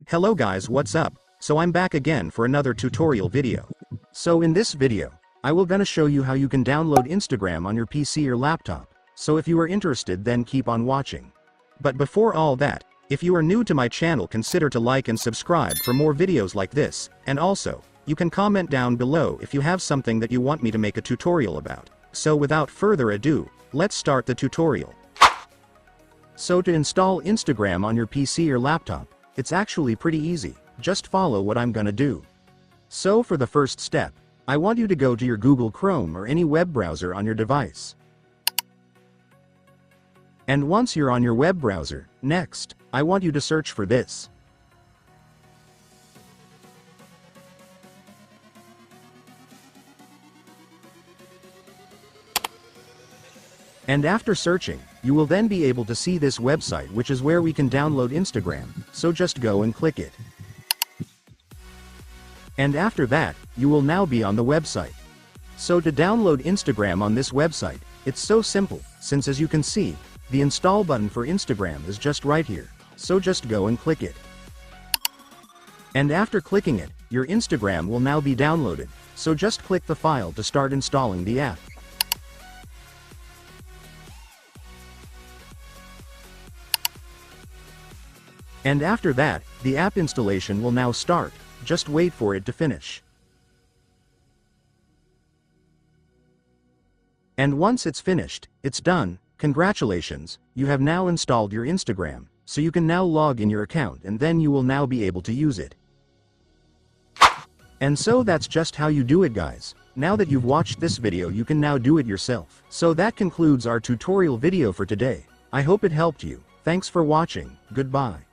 Hello guys, what's up? So I'm back again for another tutorial video. So in this video, I will gonna show you how you can download Instagram on your PC or laptop. So if you are interested, then keep on watching. But before all that, if you are new to my channel, consider to like and subscribe for more videos like this, and also, you can comment down below if you have something that you want me to make a tutorial about. So without further ado, let's start the tutorial. So to install Instagram on your PC or laptop, it's actually pretty easy, just follow what I'm gonna do. So for the first step, I want you to go to your Google Chrome or any web browser on your device. And once you're on your web browser, next, I want you to search for this. And after searching, you will then be able to see this website, which is where we can download Instagram, so just go and click it. And after that, you will now be on the website. So to download Instagram on this website, it's so simple, since as you can see, the install button for Instagram is just right here, so just go and click it. And after clicking it, your Instagram will now be downloaded, so just click the file to start installing the app. And after that, the app installation will now start, just wait for it to finish. And once it's finished, it's done. Congratulations, you have now installed your Instagram, so you can now log in your account and then you will now be able to use it. And so that's just how you do it, guys. Now that you've watched this video, you can now do it yourself. So that concludes our tutorial video for today. I hope it helped you. Thanks for watching. Goodbye.